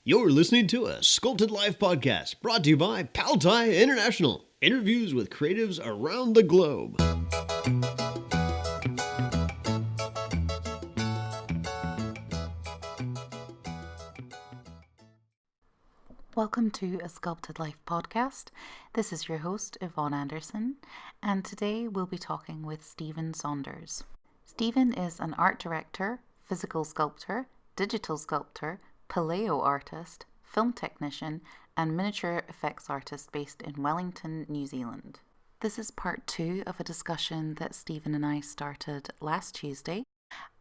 You're listening to a Sculpted Life podcast brought to you by Pal Tiya International. Interviews with creatives around the globe. Welcome to a Sculpted Life podcast. This is your host, Yvonne Anderson, and today we'll be talking with Stephen Saunders. Stephen is an art director, physical sculptor, digital sculptor, Paleo Artist, film technician, and miniature effects artist based in Wellington, New Zealand. This is part 2 of a discussion that Stephen and I started last Tuesday.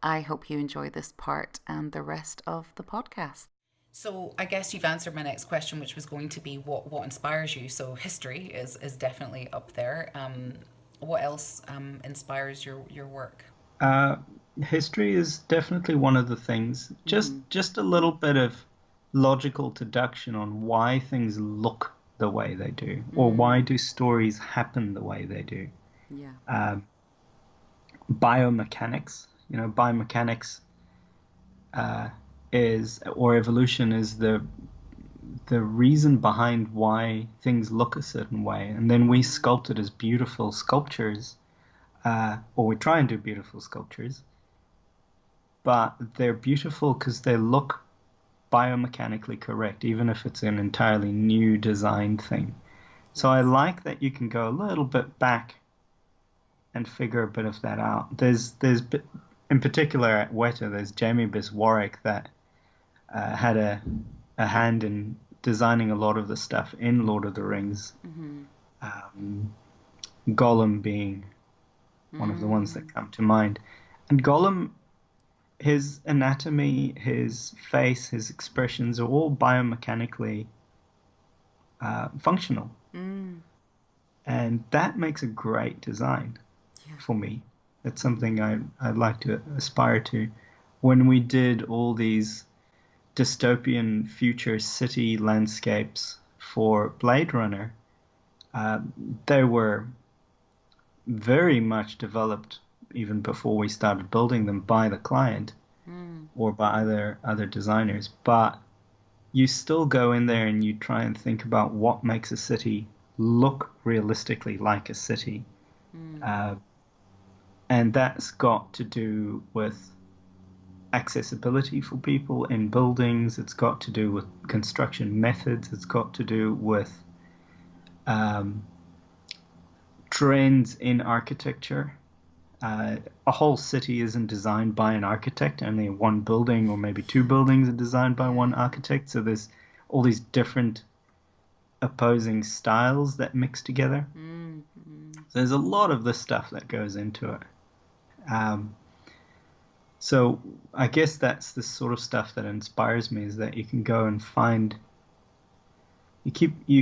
I hope you enjoy this part and the rest of the podcast. So I guess you've answered my next question, which was going to be what inspires you. So history is definitely up there. What else inspires your work? History is definitely one of the things. Just a little bit of logical deduction on why things look the way they do, or why do stories happen the way they do. Yeah. Biomechanics, biomechanics or evolution is the reason behind why things look a certain way, and then we sculpt it as beautiful sculptures, or we try and do beautiful sculptures, but they're beautiful because they look biomechanically correct, even if it's an entirely new design thing. So I like that you can go a little bit back and figure a bit of that out. There's in particular at Weta, there's Jamie Warwick that had a hand in designing a lot of the stuff in Lord of the Rings. Gollum being one of the ones that come to mind. And Gollum, his anatomy, his face, his expressions are all biomechanically functional. And that makes a great design for me. It's something I'd like to aspire to. When we did all these dystopian future city landscapes for Blade Runner, they were very much developed even before we started building them by the client or by other designers. But you still go in there and you try and think about what makes a city look realistically like a city. And that's got to do with accessibility for people in buildings. It's got to do with construction methods. It's got to do with trends in architecture. A whole city isn't designed by an architect. Only one building or maybe two buildings are designed by one architect. So there's all these different opposing styles that mix together. So there's a lot of this stuff that goes into it. So I guess that's the sort of stuff that inspires me, is that you can go and find, you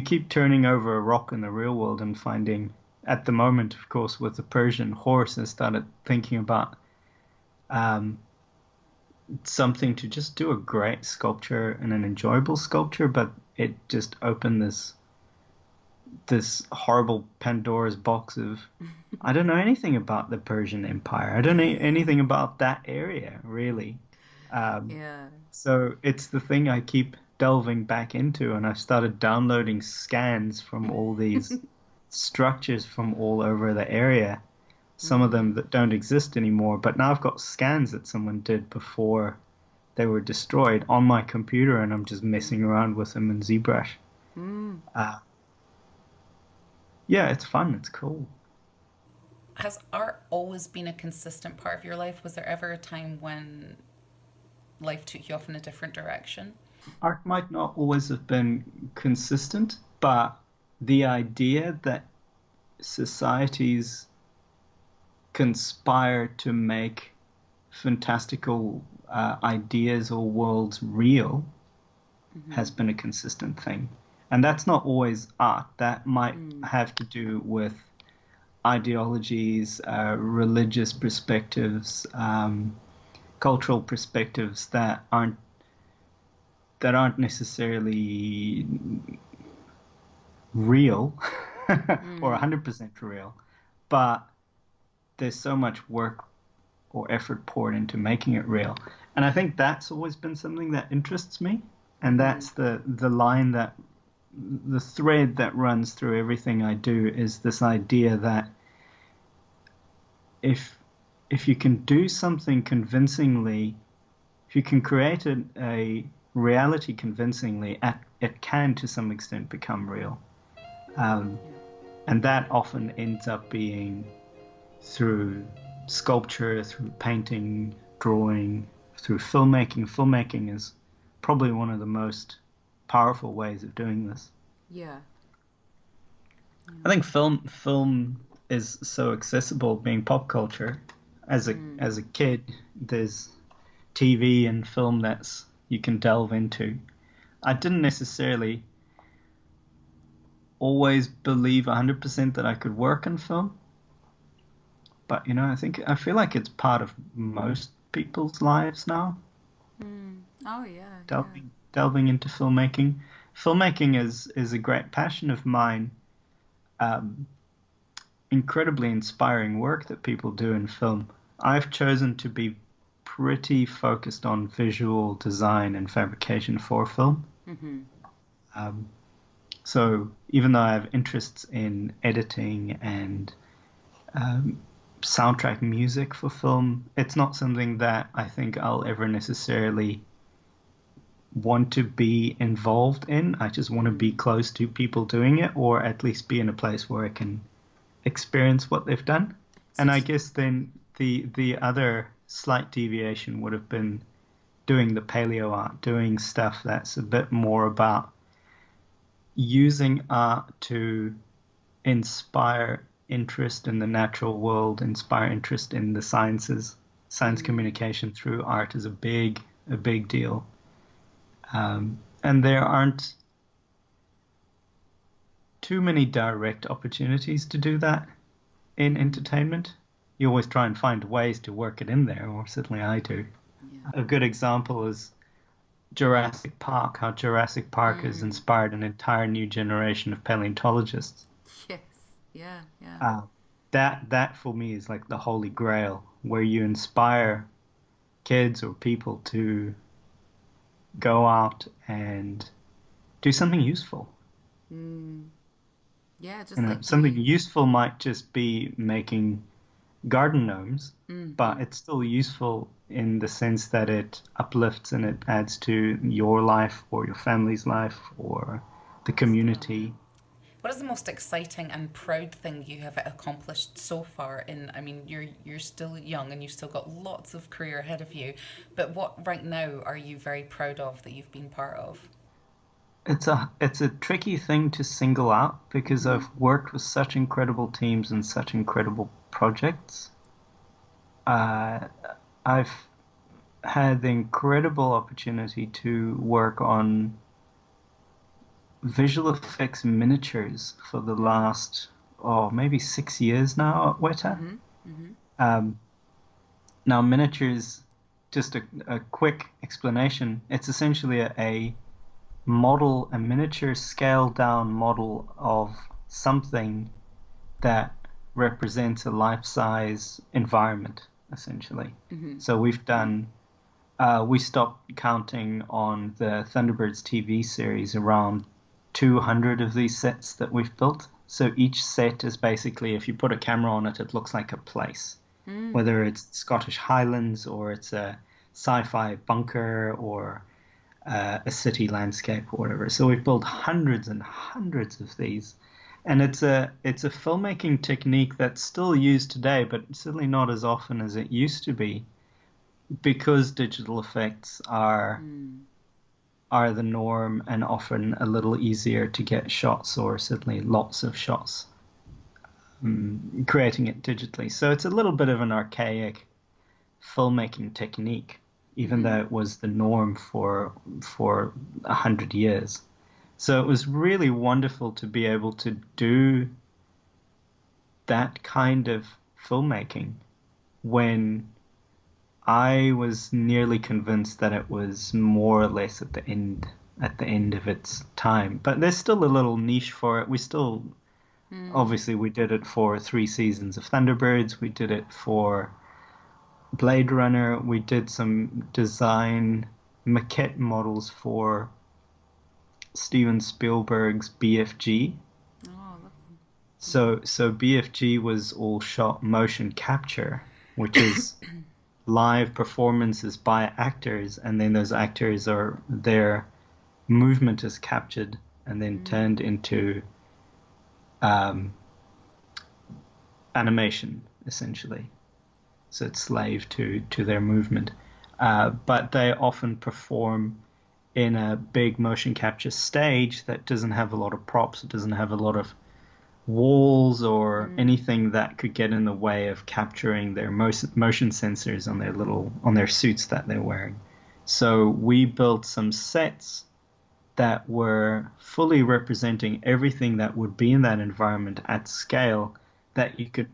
keep turning over a rock in the real world and finding, at the moment, of course, with the Persian horse, I started thinking about something to just do a great sculpture and an enjoyable sculpture, but it just opened this horrible Pandora's box of, I don't know anything about the Persian Empire. I don't know anything about that area, really. So it's the thing I keep delving back into, and I've started downloading scans from all these structures from all over the area, some of them that don't exist anymore, but now I've got scans that someone did before they were destroyed on my computer, and I'm just messing around with them in ZBrush. Yeah, it's fun. It's cool. Has art always been a consistent part of your life? Was there ever a time when life took you off in a different direction? Art might not always have been consistent, but the idea that societies conspire to make fantastical ideas or worlds real has been a consistent thing. And that's not always art. That might have to do with ideologies, religious perspectives, cultural perspectives that aren't necessarily real or 100% real, but there's so much work or effort poured into making it real. And I think that's always been something that interests me. And that's the line that, the thread that runs through everything I do, is this idea that if you can do something convincingly, if you can create a reality convincingly, it can to some extent become real. And that often ends up being through sculpture, through painting, drawing, through filmmaking. Filmmaking is probably one of the most powerful ways of doing this. Yeah. I think film is so accessible, being pop culture. As a kid, there's TV and film that's you can delve into. I didn't necessarily always believe 100% that I could work in film, but I feel like it's part of most people's lives now. Oh yeah. Delving into filmmaking. Filmmaking is a great passion of mine. Incredibly inspiring work that people do in film. I've chosen to be pretty focused on visual design and fabrication for film. So even though I have interests in editing and soundtrack music for film, it's not something that I think I'll ever necessarily want to be involved in. I just want to be close to people doing it, or at least be in a place where I can experience what they've done. And I guess then the other slight deviation would have been doing the paleo art, doing stuff that's a bit more about using art to inspire interest in the natural world, inspire interest in the sciences. Science communication through art is a big deal. And there aren't too many direct opportunities to do that in entertainment. You always try and find ways to work it in there, or certainly I do. Yeah. A good example is Jurassic Park, how Jurassic Park has inspired an entire new generation of paleontologists. Yes, yeah. That for me is like the holy grail, where you inspire kids or people to go out and do something useful. Yeah, just like something useful might just be making garden gnomes, but it's still useful in the sense that it uplifts and it adds to your life or your family's life or the community. What is the most exciting and proud thing you have accomplished so far? You're still young and you've still got lots of career ahead of you, but what right now are you very proud of that you've been part of? It's a tricky thing to single out, because I've worked with such incredible teams and such incredible projects. I've had the incredible opportunity to work on visual effects miniatures for the last, maybe 6 years now at Weta. Now, miniatures, just a quick explanation, it's essentially a miniature scaled down model of something that represents a life-size environment, essentially. So we've done, we stopped counting on the Thunderbirds TV series around 200 of these sets that we've built. So each set is basically, if you put a camera on it, it looks like a place. Whether it's Scottish Highlands or it's a sci-fi bunker or a city landscape or whatever. So we've built hundreds and hundreds of these. And it's a filmmaking technique that's still used today, but certainly not as often as it used to be, because digital effects are the norm and often a little easier to get shots, or certainly lots of shots, creating it digitally. So it's a little bit of an archaic filmmaking technique, even though it was the norm for 100 years. So it was really wonderful to be able to do that kind of filmmaking when I was nearly convinced that it was more or less at the end of its time. But there's still a little niche for it. We still, obviously, we did it for 3 seasons of Thunderbirds. We did it for Blade Runner. We did some design maquette models for Steven Spielberg's BFG. Oh, lovely. So BFG was all shot motion capture, which is live performances by actors, and then those actors their movement is captured and then turned into animation, essentially. So it's slave to their movement. But they often perform in a big motion capture stage that doesn't have a lot of props. It doesn't have a lot of walls or anything that could get in the way of capturing their motion sensors on their suits that they're wearing. So we built some sets that were fully representing everything that would be in that environment at scale, that you could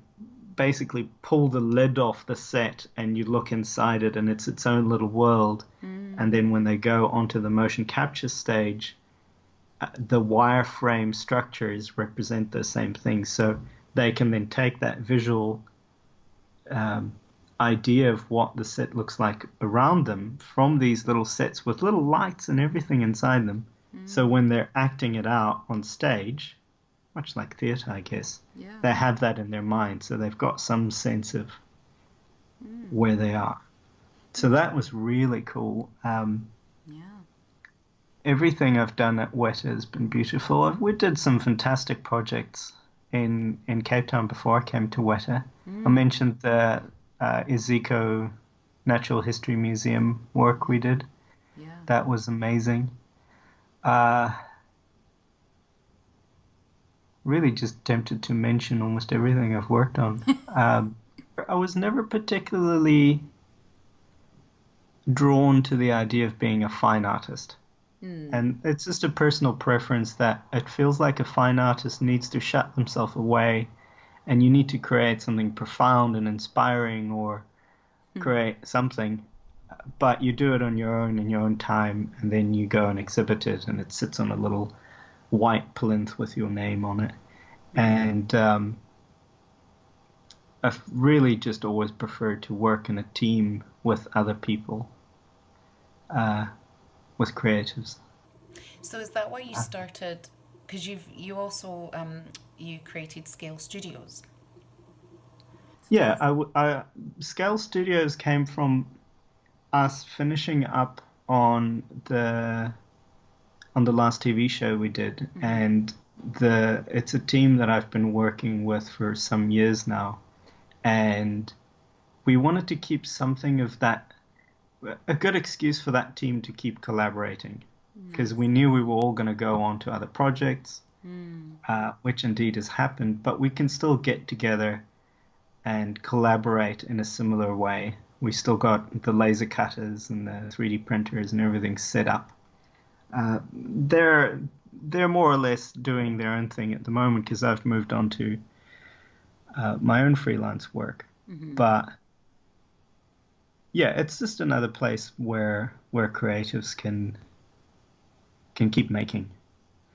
basically pull the lid off the set and you look inside it and it's its own little world. And then when they go onto the motion capture stage, the wireframe structures represent the same thing. So they can then take that visual idea of what the set looks like around them from these little sets with little lights and everything inside them. So when they're acting it out on stage, much like theatre, I guess, they have that in their mind. So they've got some sense of where they are. So that was really cool. Everything I've done at Weta has been beautiful. We did some fantastic projects in Cape Town before I came to Weta. I mentioned the Iziko Natural History Museum work we did. That was amazing. Really just tempted to mention almost everything I've worked on. I was never particularly drawn to the idea of being a fine artist. And it's just a personal preference that it feels like a fine artist needs to shut themselves away and you need to create something profound and inspiring or create something, but you do it on your own in your own time, and then you go and exhibit it and it sits on a little white plinth with your name on it. And I've really just always preferred to work in a team with other people, with creatives. So is that why you started? Because you also you created Scale Studios. Yeah, Scale Studios came from us finishing up on the last TV show we did, and it's a team that I've been working with for some years now, and we wanted to keep something of that, a good excuse for that team to keep collaborating, because we knew we were all going to go on to other projects, which indeed has happened, but we can still get together and collaborate in a similar way. We still got the laser cutters and the 3D printers and everything set up. They're more or less doing their own thing at the moment because I've moved on to my own freelance work. But yeah, it's just another place where creatives can keep making.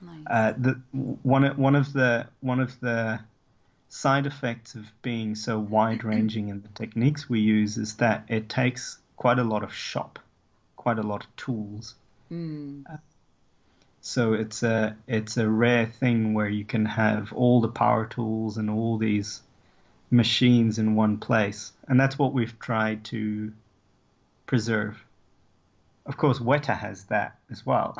Nice. One of the side effects of being so wide-ranging in the techniques we use is that it takes quite a lot of quite a lot of tools. So it's a rare thing where you can have all the power tools and all these machines in one place, and that's what we've tried to preserve. Of course, Weta has that as well.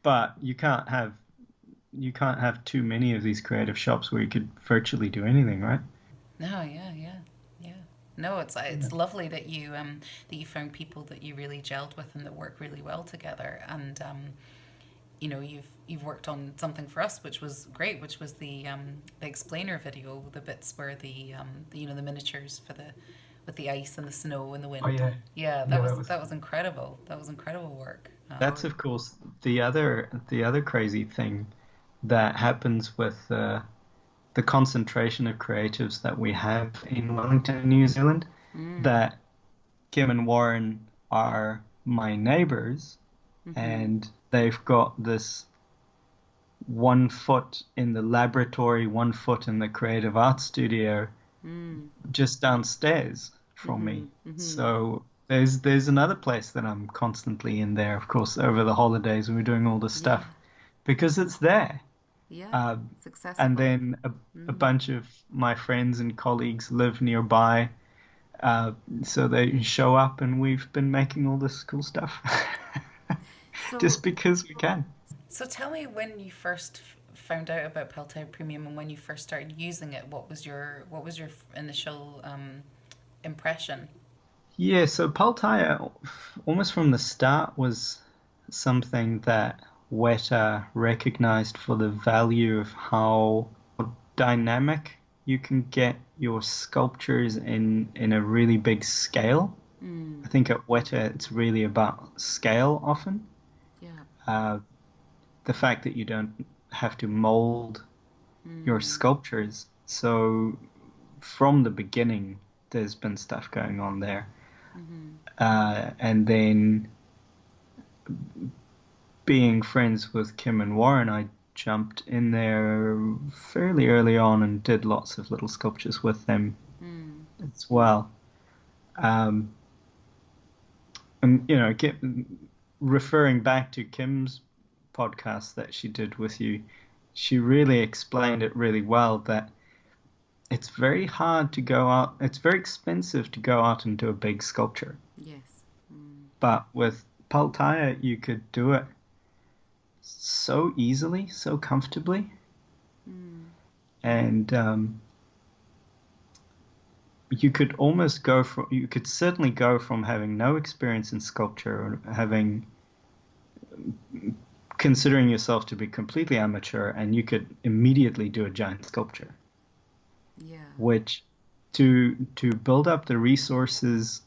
But you can't have too many of these creative shops where you could virtually do anything, right? No, yeah. No, it's lovely that you found people that you really gelled with and that work really well together. And you've worked on something for us, which was great, which was the explainer video, the bits where the miniatures for with the ice and the snow and the wind. Oh yeah. That was incredible. That was incredible work. That's of course the other crazy thing that happens with the concentration of creatives that we have in Wellington, New Zealand, that Kim and Warren are my neighbors, and they've got this 1 foot in the laboratory, 1 foot in the creative arts studio just downstairs from me. So There's another place that I'm constantly in there, of course, over the holidays when we're doing all this stuff, because it's there. Yeah, it's And accessible. then a bunch of my friends and colleagues live nearby, so they show up, and we've been making all this cool stuff So, just because we can. So tell me when you first found out about Pal Tiya Premium and when you first started using it. What was your initial impression? Yeah, so Pal Tiya, almost from the start, was something that Weta recognized for the value of how dynamic you can get your sculptures in a really big scale. I think at Weta it's really about scale often. yeah. The fact that you don't have to mold your sculptures. So from the beginning, there's been stuff going on there. And then being friends with Kim and Warren, I jumped in there fairly early on and did lots of little sculptures with them as well. And referring back to Kim's podcast that she did with you, she really explained it really well, that it's very hard to go out, it's very expensive to go out and do a big sculpture. Yes. But with Pal Tiya, you could do it so easily, so comfortably. And you could certainly go from having no experience in sculpture, or considering yourself to be completely amateur, and you could immediately do a giant sculpture. Yeah. Which, to build up the resources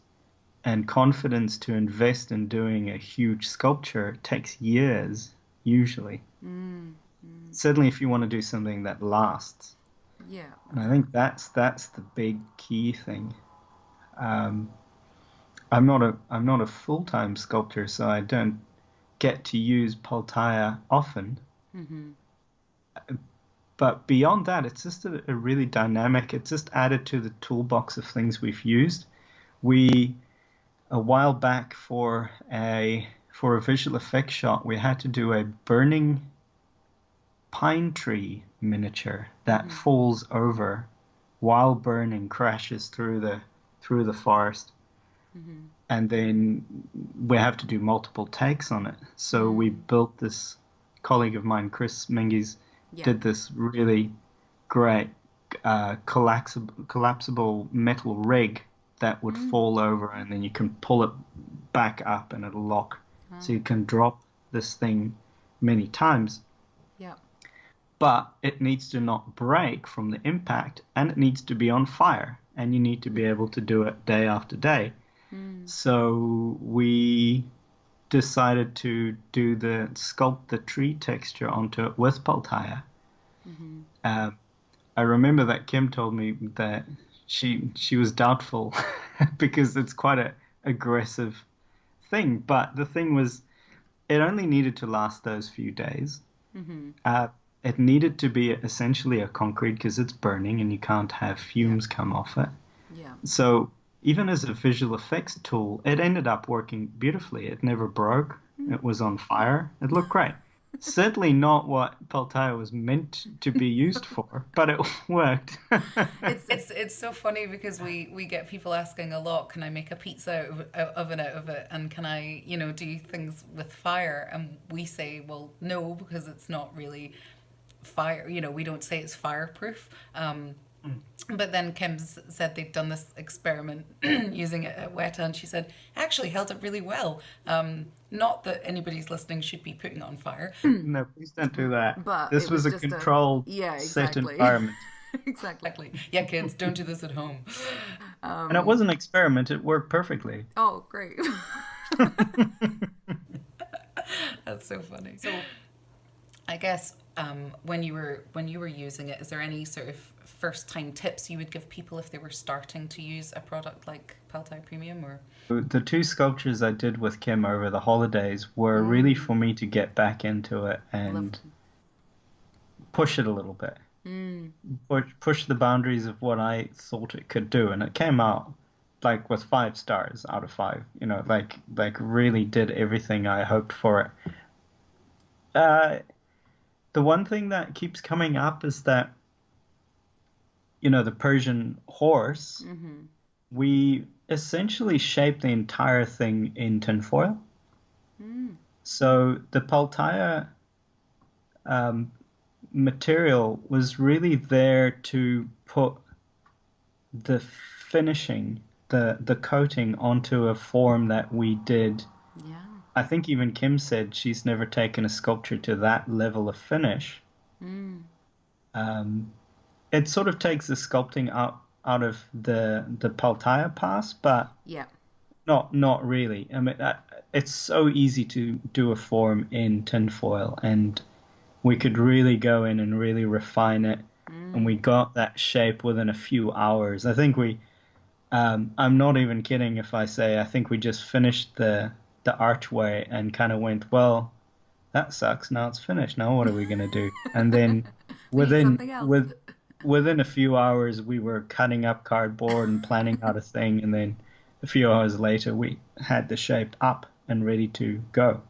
and confidence to invest in doing a huge sculpture takes years, usually. Certainly if you want to do something that lasts. Yeah. And I think that's the big key thing. I'm not a full-time sculptor, so I don't get to use Pal Tiya often. But beyond that, it's just a really dynamic. It's just added to the toolbox of things we've used. A while back for a visual effects shot, we had to do a burning pine tree miniature that falls over while burning, crashes through the forest, and then we have to do multiple takes on it. So we built this. Colleague of mine, Chris Mingies, did this really great collapsible metal rig that would fall over, and then you can pull it back up and it'll lock. So you can drop this thing many times. Yeah. But it needs to not break from the impact, and it needs to be on fire, and you need to be able to do it day after day. So we decided to sculpt the tree texture onto it with Pal Tiya. I remember that Kim told me that she was doubtful because it's quite a aggressive thing. But the thing was, it only needed to last those few days. It needed to be essentially a concrete because it's burning and you can't have fumes come off it. Yeah. So even as a visual effects tool, it ended up working beautifully. It never broke. It was on fire. It looked great. Certainly not what Pal Tiya was meant to be used for, but it worked. It's so funny because we get people asking a lot, can I make a pizza oven out of it, and can I do things with fire? And we say, well, no, because it's not really fire. We don't say it's fireproof. But then Kim said they'd done this experiment using it at Weta, and she said actually held up really well. Not that anybody's listening should be putting it on fire. No, please don't do that. But this it was a just controlled, set environment. Exactly. Yeah, kids, don't do this at home. And it was an experiment. It worked perfectly. Oh, great. That's so funny. So I guess when you were using it, is there any sort of first time tips you would give people if they were starting to use a product like Pal Tiya Premium? Or the two sculptures I did with Kim over the holidays were really for me to get back into it and push it a little bit. Push the boundaries of what I thought it could do, and it came out like with 5 stars out of 5. You know, like really did everything I hoped for it. The one thing that keeps coming up is that, you know, the Persian horse, we essentially shaped the entire thing in tinfoil. So the Pal Tiya material was really there to put the finishing, the coating onto a form that we did. Yeah. I think even Kim said she's never taken a sculpture to that level of finish. It sort of takes the sculpting out of the Pal Tiya pass, but Yeah. not really. I mean, it's so easy to do a form in tinfoil, and we could really go in and really refine it, and we got that shape within a few hours. I think I'm not even kidding if I say I think we just finished the archway and kind of went, well, that sucks. Now it's finished. Now what are we gonna do? And then something else. within a few hours, we were cutting up cardboard and planning out a thing, and then a few hours later, we had the shape up and ready to go.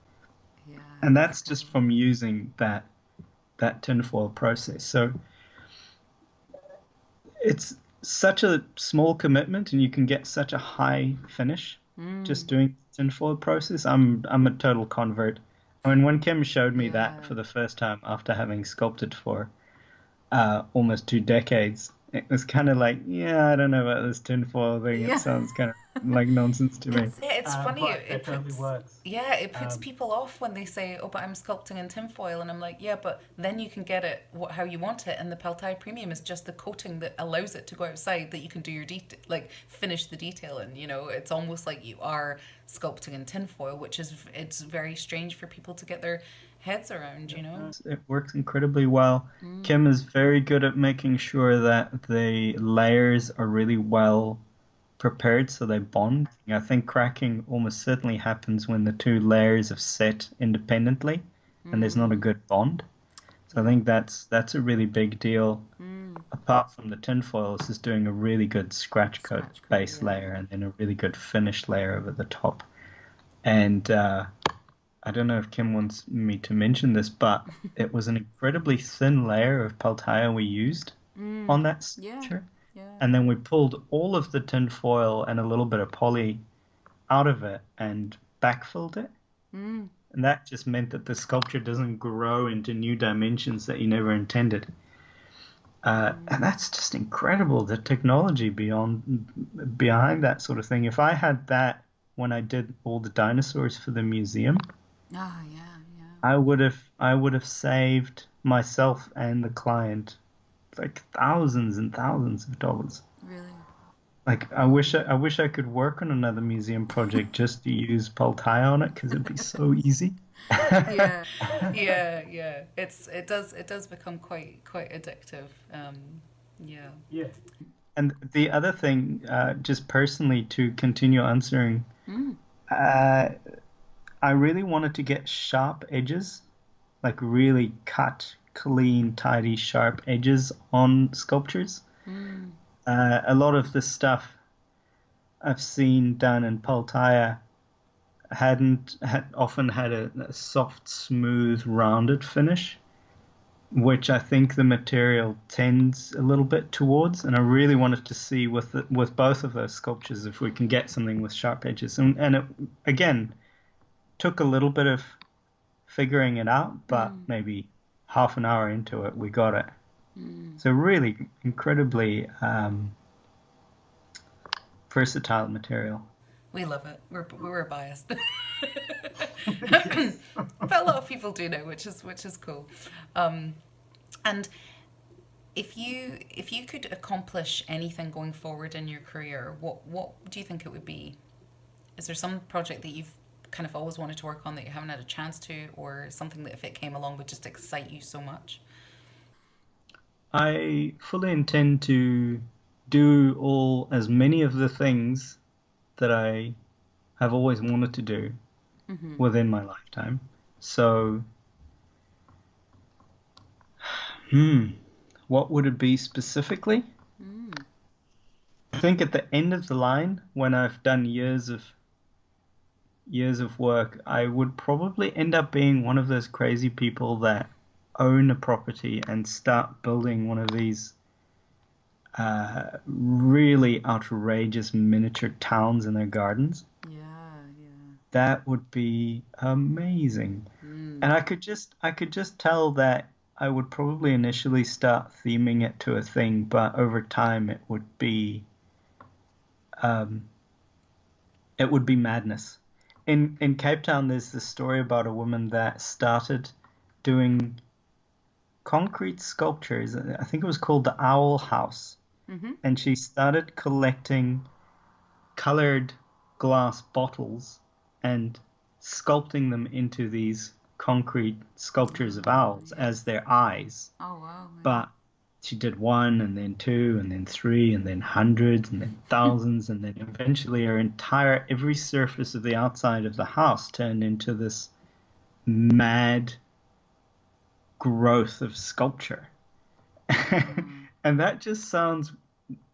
Yeah. And that's just from using that tinfoil process. So it's such a small commitment, and you can get such a high finish just doing the tinfoil process. I'm a total convert. I mean, when Kim showed me that for the first time after having sculpted for almost 2 decades, it was kind of like, yeah, I don't know about this tinfoil thing. Yeah. It sounds kind of like nonsense to me. Yeah, it's funny. But it totally works. Yeah, it puts people off when they say, "Oh, but I'm sculpting in tinfoil," and I'm like, "Yeah, but then you can get it how you want it." And the Pal Tiya Premium is just the coating that allows it to go outside, that you can do your finish the detail in. You know, it's almost like you are sculpting in tinfoil, which is it's very strange for people to get their heads around. You know, it works incredibly well. Kim is very good at making sure that the layers are really well prepared so they bond. I think cracking almost certainly happens when the 2 layers have set independently and there's not a good bond. So I think that's a really big deal. Apart from the tinfoil, it's just doing a really good scratch coat base layer and then a really good finish layer over the top. And I don't know if Kim wants me to mention this, but it was an incredibly thin layer of Pal Tiya we used on that sculpture. Yeah. And then we pulled all of the tin foil and a little bit of poly out of it and backfilled it. And that just meant that the sculpture doesn't grow into new dimensions that you never intended. And that's just incredible, the technology behind that sort of thing. If I had that when I did all the dinosaurs for the museum, I would have saved myself and the client like thousands and thousands of dollars. Really? Like I wish I could work on another museum project just to use Pal Tiya on it, because it'd be so easy. yeah. It does become quite addictive. Yeah. And the other thing, just personally to continue answering, I really wanted to get sharp edges, like really cut, clean, tidy, sharp edges on sculptures. A lot of the stuff I've seen done in Pal Tiya often had a soft, smooth, rounded finish, which I think the material tends a little bit towards. And I really wanted to see with both of those sculptures if we can get something with sharp edges. And it, again, took a little bit of figuring it out, but maybe half an hour into it, we got it. So really incredibly versatile material. We love it. We're biased, but a lot of people do know, which is cool. And if you could accomplish anything going forward in your career, what do you think it would be? Is there some project that you've kind of always wanted to work on that you haven't had a chance to, or something that if it came along would just excite you so much? I fully intend to do as many of the things that I have always wanted to do within my lifetime. So, what would it be specifically? think at the end of the line, when I've done years of work, I would probably end up being one of those crazy people that own a property and start building one of these really outrageous miniature towns in their gardens. Yeah. That would be amazing. And I could just tell that I would probably initially start theming it to a thing, but over time it would be madness. In Cape Town, there's this story about a woman that started doing concrete sculptures. I think it was called the Owl House. And she started collecting colored glass bottles and sculpting them into these concrete sculptures of owls as their eyes. Oh, wow. But she did one, and then two, and then three, and then hundreds, and then thousands, and then eventually every surface of the outside of the house turned into this mad growth of sculpture. And that just sounds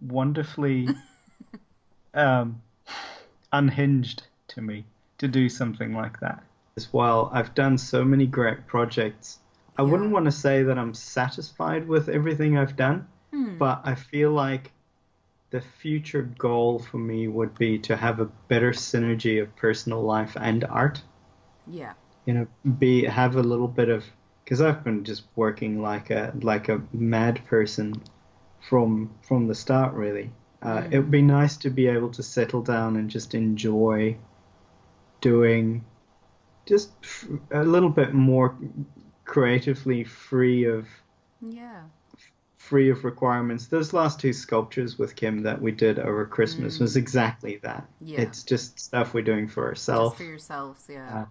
wonderfully unhinged to me, to do something like that. As well, I've done so many great projects. I wouldn't want to say that I'm satisfied with everything I've done, but I feel like the future goal for me would be to have a better synergy of personal life and art. Yeah. Have a little bit of, because I've been just working like a mad person from the start, really. It would be nice to be able to settle down and just enjoy doing just a little bit more creatively free of requirements. Those last two sculptures with Kim that we did over Christmas was exactly that. Yeah. It's just stuff we're doing for ourselves. Just for yourselves, yeah.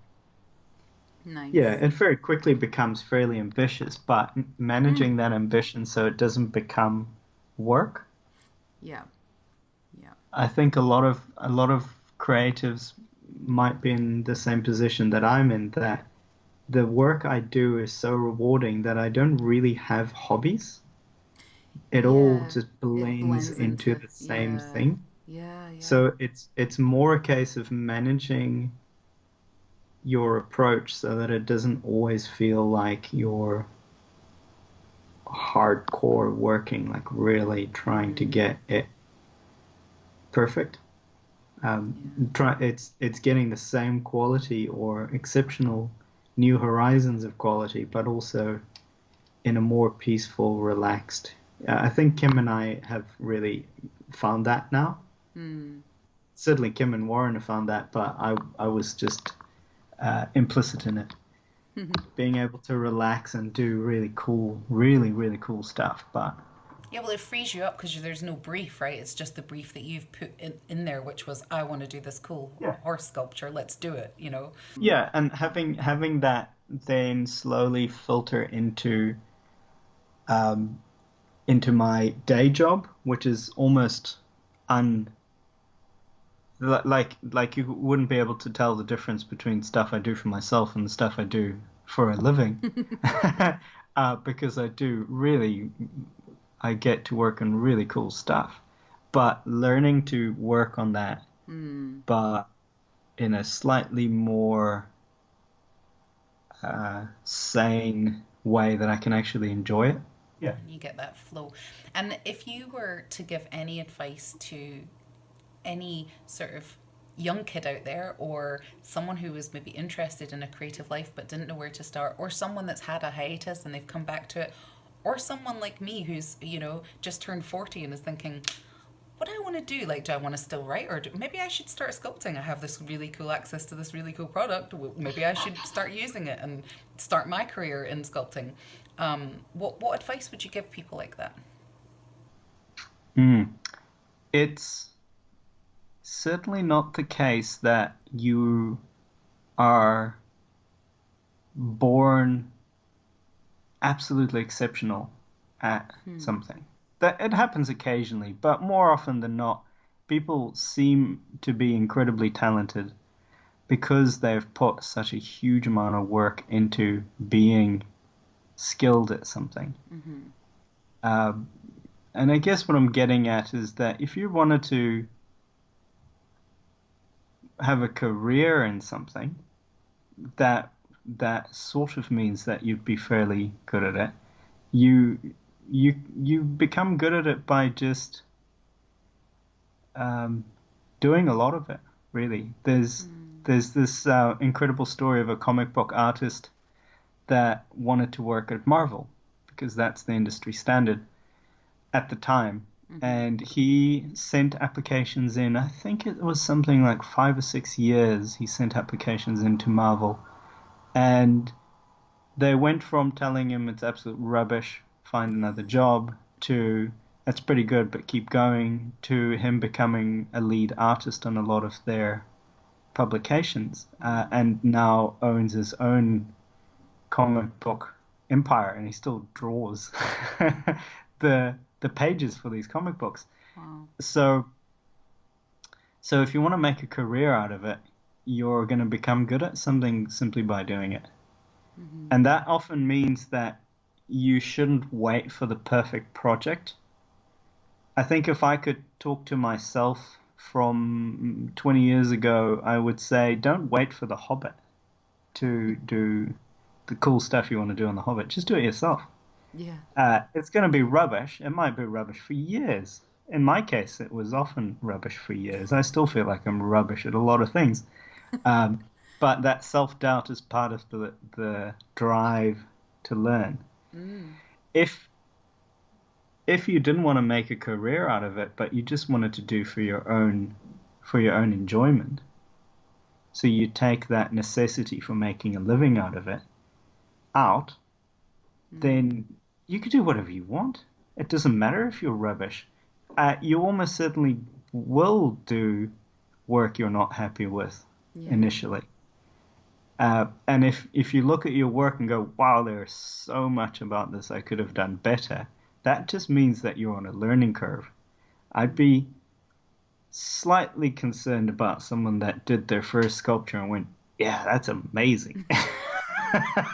Nice. Yeah, it very quickly becomes fairly ambitious, but managing that ambition so it doesn't become work. Yeah. I think a lot of creatives might be in the same position that I'm in, that the work I do is so rewarding that I don't really have hobbies. It all just blends into the same thing. Yeah. So it's more a case of managing your approach so that it doesn't always feel like you're hardcore working, like really trying to get it perfect. It's getting the same quality or exceptional new horizons of quality, but also in a more peaceful, relaxed. I think Kim and I have really found that now. Certainly Kim and Warren have found that, but I was just implicit in it. Being able to relax and do really cool stuff. But yeah, well, it frees you up because there's no brief, right? It's just the brief that you've put in there, which was, I want to do this cool horse sculpture. Let's do it, Yeah, and having that then slowly filter into my day job, which is almost like you wouldn't be able to tell the difference between stuff I do for myself and the stuff I do for a living, because I get to work on really cool stuff. But learning to work on that, but in a slightly more sane way that I can actually enjoy it. Yeah. And you get that flow. And if you were to give any advice to any sort of young kid out there, or someone who was maybe interested in a creative life but didn't know where to start, or someone that's had a hiatus and they've come back to it, or someone like me who's just turned 40 and is thinking, what do I want to do? Like, do I want to still write, or maybe I should start sculpting? I have this really cool access to this really cool product. Maybe I should start using it and start my career in sculpting. What advice would you give people like that? It's certainly not the case that you are born absolutely exceptional at something. That it happens occasionally, but more often than not, people seem to be incredibly talented because they've put such a huge amount of work into being skilled at something. And I guess what I'm getting at is that if you wanted to have a career in something, that sort of means that you'd be fairly good at it. You become good at it by just doing a lot of it. Really, there's this incredible story of a comic book artist that wanted to work at Marvel because that's the industry standard at the time. And he sent applications in. I think it was something like 5 or 6 years he sent applications into Marvel. And they went from telling him it's absolute rubbish, find another job, to that's pretty good, but keep going, to him becoming a lead artist on a lot of their publications, and now owns his own comic book empire, and he still draws the pages for these comic books. Wow. So if you want to make a career out of it, you're going to become good at something simply by doing it. And that often means that you shouldn't wait for the perfect project. I think if I could talk to myself from 20 years ago, I would say don't wait for The Hobbit to do the cool stuff you want to do on The Hobbit. Just do it yourself. Yeah. It's going to be rubbish. It might be rubbish for years. In my case, it was often rubbish for years. I still feel like I'm rubbish at a lot of things. But that self-doubt is part of the drive to learn. If you didn't want to make a career out of it, but you just wanted to do for your own enjoyment, so you take that necessity for making a living out of it out, then you could do whatever you want. It doesn't matter if you're rubbish. You almost certainly will do work you're not happy with initially. And if you look at your work and go, wow, there's so much about this I could have done better, that just means that you're on a learning curve. I'd be slightly concerned about someone that did their first sculpture and went, yeah, that's amazing. Look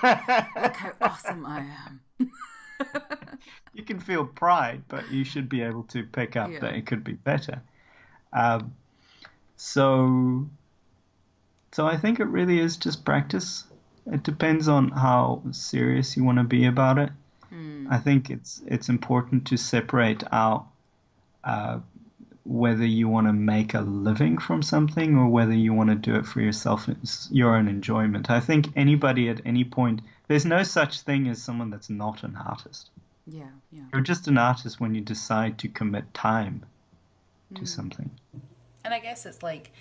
how awesome I am. You can feel pride, but you should be able to pick up that it could be better. So I think it really is just practice. It depends on how serious you want to be about it. I think it's important to separate out whether you want to make a living from something or whether you want to do it for yourself, your own enjoyment. I think anybody at any point, there's no such thing as someone that's not an artist. Yeah. You're just an artist when you decide to commit time to something. And I guess it's like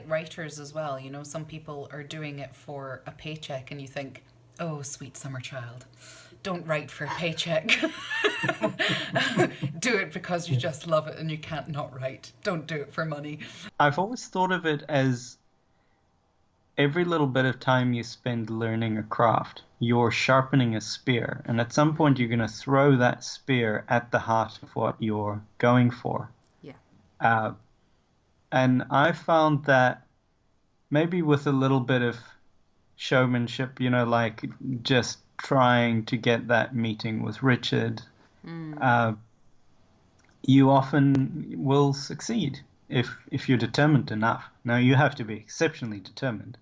writers as well. You know, some people are doing it for a paycheck, and you think, oh, sweet summer child, don't write for a paycheck. Do it because you just love it and you can't not write. Don't do it for money. I've always thought of it as every little bit of time you spend learning a craft, you're sharpening a spear. And at some point, you're going to throw that spear at the heart of what you're going for. Yeah. And I found that maybe with a little bit of showmanship, you know, like just trying to get that meeting with Richard, you often will succeed if you're determined enough. Now, you have to be exceptionally determined.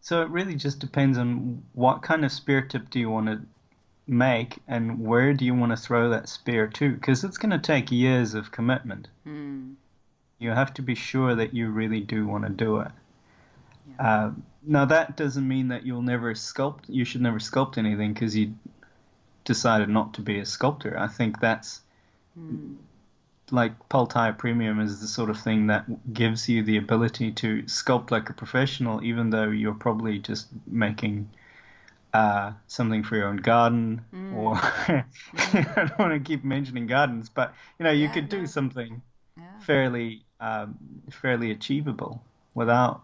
So it really just depends on what kind of spear tip do you want to make and where do you want to throw that spear to, because it's going to take years of commitment. You have to be sure that you really do want to do it. Now that doesn't mean that you should never sculpt anything because you decided not to be a sculptor. I think that's like Pal Tiya Premium is the sort of thing that gives you the ability to sculpt like a professional, even though you're probably just making something for your own garden, or I don't want to keep mentioning gardens, but you know, you could do something fairly achievable without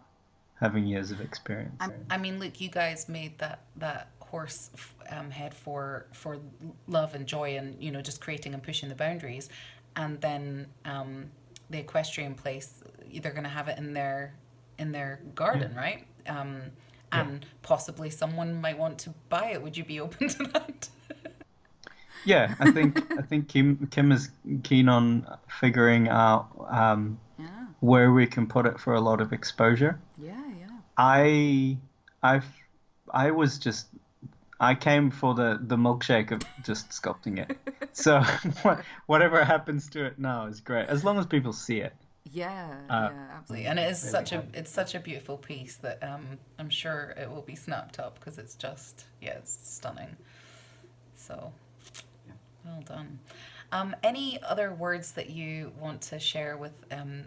having years of experience. I mean, look, you guys made that horse head for love and joy, and you know, just creating and pushing the boundaries, and then the equestrian place, they're going to have it in their garden, right? and possibly someone might want to buy it. Would you be open to that? Yeah, I think Kim is keen on figuring out Yeah. where we can put it for a lot of exposure. Yeah, yeah. I was just I came for the milkshake of just sculpting it. So whatever happens to it now is great, as long as people see it. Yeah, Uh, yeah, absolutely. And it is Really such a happy. it's such a beautiful piece that I'm sure it will be snapped up because it's just it's stunning. So well done. Any other words that you want to share with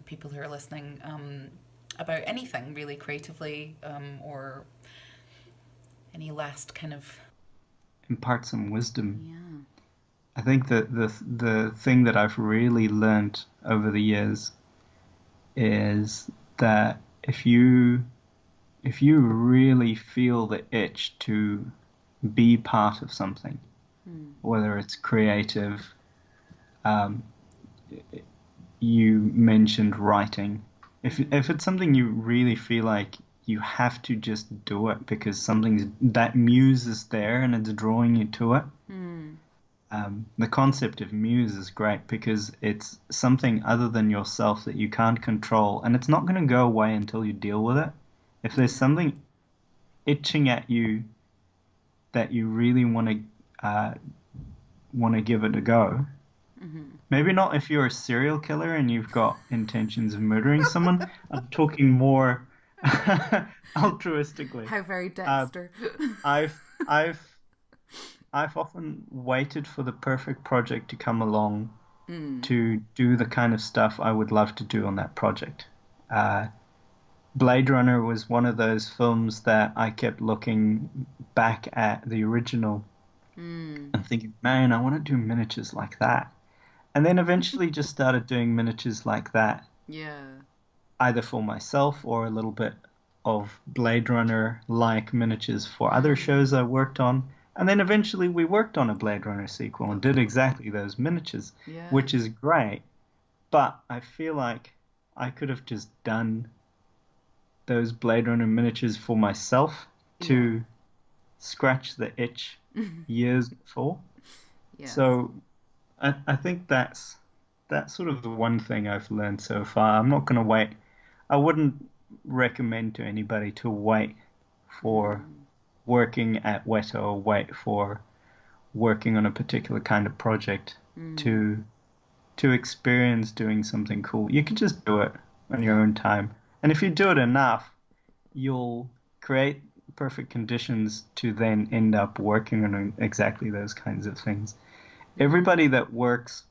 people who are listening about anything really creatively, or any last kind of Impart some wisdom. Yeah. I think that the thing that I've really learned over the years is that if you really feel the itch to be part of something, whether it's creative, you mentioned writing. If it's something you really feel like you have to just do it because that muse is there and it's drawing you to it. The concept of muse is great because it's something other than yourself that you can't control, and it's not going to go away until you deal with it. If there's something itching at you that you really want to give it a go, maybe not if you're a serial killer and you've got intentions of murdering someone. I'm talking more altruistically. How very Dexter. I've often waited for the perfect project to come along to do the kind of stuff I would love to do on that project. Blade Runner was one of those films that I kept looking back at the original and thinking, man, I want to do miniatures like that. And then eventually just started doing miniatures like that, Yeah. either for myself or a little bit of Blade Runner-like miniatures for other shows I worked on. And then eventually we worked on a Blade Runner sequel and did exactly those miniatures, Yeah. which is great. But I feel like I could have just done those Blade Runner miniatures for myself to scratch the itch years before. Yes. So I think that's sort of the one thing I've learned so far. I'm not going to wait. I wouldn't recommend to anybody to wait for working at Weta or wait for working on a particular kind of project to experience doing something cool. You can just do it on your own time. And if you do it enough, you'll create perfect conditions to then end up working on exactly those kinds of things. Everybody that works,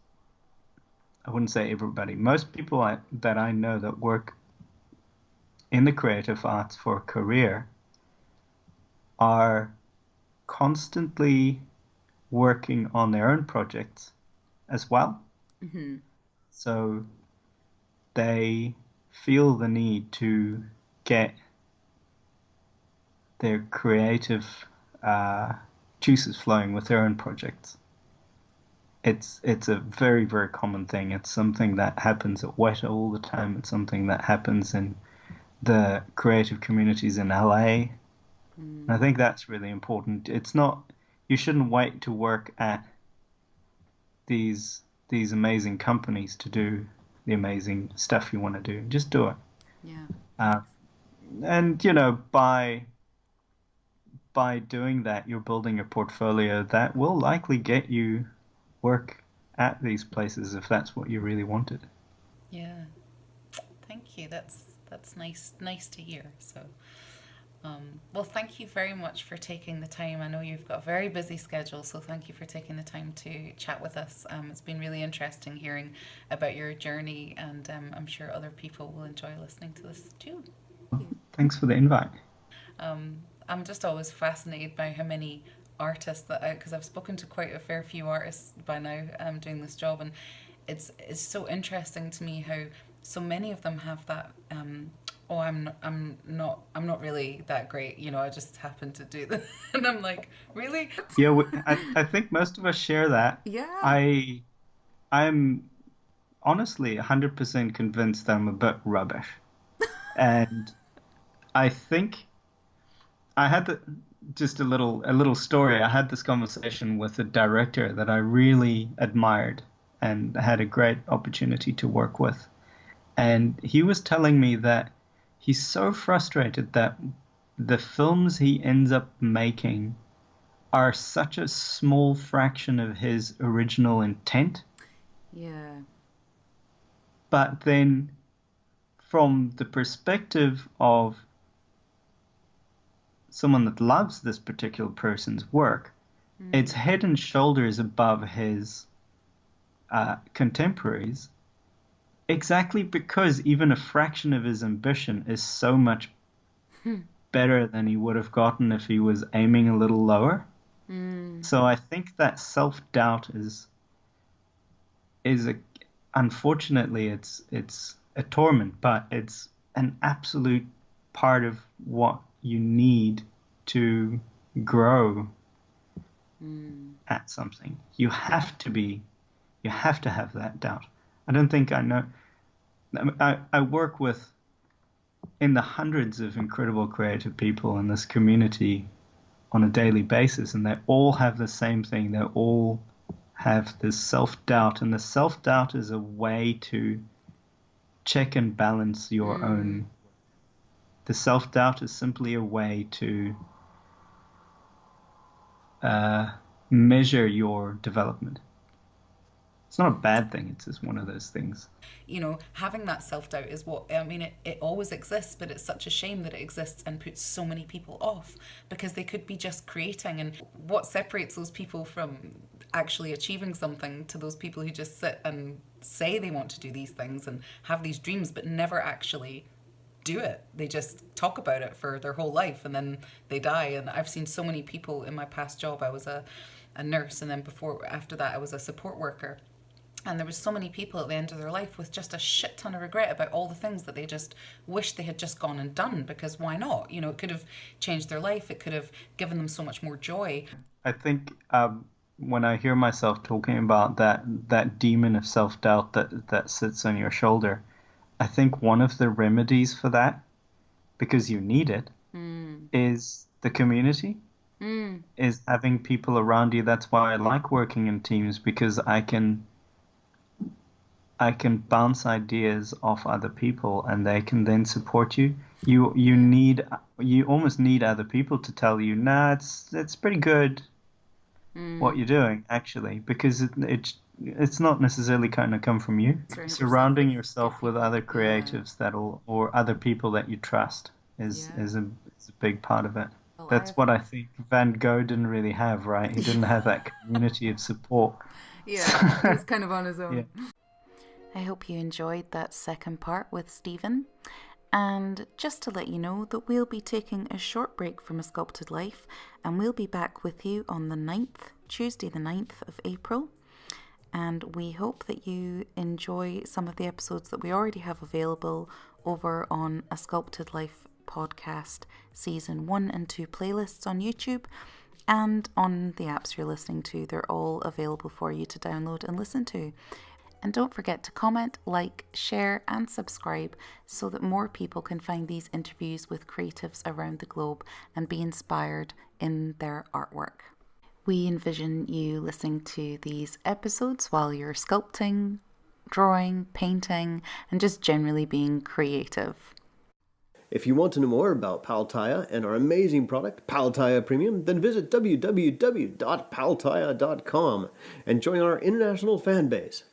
I wouldn't say everybody, most people that I know that work in the creative arts for a career are constantly working on their own projects as well. So they feel the need to get their creative juices flowing with their own projects. It's a very, very common thing. It's something that happens at Weta all the time. It's something that happens in the creative communities in LA. And I think that's really important. It's not, you shouldn't wait to work at these amazing companies to do the amazing stuff you want to do. Just do it. Yeah. And by doing that, you're building a portfolio that will likely get you work at these places if that's what you really wanted. Yeah. Thank you. That's nice to hear. So well, thank you very much for taking the time. I know you've got a very busy schedule, so thank you for taking the time to chat with us. It's been really interesting hearing about your journey, and I'm sure other people will enjoy listening to this too. Thanks for the invite. I'm just always fascinated by how many artists because I've spoken to quite a fair few artists by now doing this job, and it's so interesting to me how so many of them have that I'm not really that great, I just happen to do this. And I'm like, really? Yeah, I think most of us share that. Yeah. I'm honestly 100% convinced that I'm a bit rubbish. And I think I had just a little story. I had this conversation with a director that I really admired and had a great opportunity to work with. And he was telling me that he's so frustrated that the films he ends up making are such a small fraction of his original intent. Yeah. But then from the perspective of someone that loves this particular person's work, it's head and shoulders above his contemporaries, exactly because even a fraction of his ambition is so much better than he would have gotten if he was aiming a little lower. So I think that self-doubt is unfortunately it's a torment, but it's an absolute part of what you need to grow at something. You have to have that doubt. I don't think I know. I work with in the hundreds of incredible creative people in this community on a daily basis, and they all have the same thing. They all have this self-doubt, and the self-doubt is a way to check and balance your own. The self-doubt is simply a way to measure your development. It's not a bad thing. It's just one of those things. Having that self-doubt is it always exists, but it's such a shame that it exists and puts so many people off because they could be just creating. And what separates those people from actually achieving something to those people who just sit and say they want to do these things and have these dreams, but never actually do it. They just talk about it for their whole life and then they die. And I've seen so many people in my past job. I was a nurse, and then after that I was a support worker. And there was so many people at the end of their life with just a shit ton of regret about all the things that they just wished they had just gone and done, because why not? It could have changed their life. It could have given them so much more joy. I think when I hear myself talking about that demon of self-doubt that sits on your shoulder, I think one of the remedies for that, because you need it, is the community, is having people around you. That's why I like working in teams, because I can bounce ideas off other people and they can then support you. You almost need other people to tell you, nah, it's pretty good what you're doing, actually, because it's not necessarily kind of come from you. Surrounding yourself with other creatives or other people that you trust is a big part of it. That's what I think Van Gogh didn't really have, right? He didn't have that community of support. Yeah, he was kind of on his own. Yeah. I hope you enjoyed that second part with Stephen. And just to let you know that we'll be taking a short break from A Sculpted Life, and we'll be back with you on the 9th, Tuesday the 9th of April. And we hope that you enjoy some of the episodes that we already have available over on A Sculpted Life podcast season 1 and 2 playlists on YouTube and on the apps you're listening to. They're all available for you to download and listen to. And don't forget to comment, like, share and subscribe so that more people can find these interviews with creatives around the globe and be inspired in their artwork. We envision you listening to these episodes while you're sculpting, drawing, painting, and just generally being creative. If you want to know more about Pal Tiya and our amazing product, Pal Tiya Premium, then visit www.paltiya.com and join our international fan base.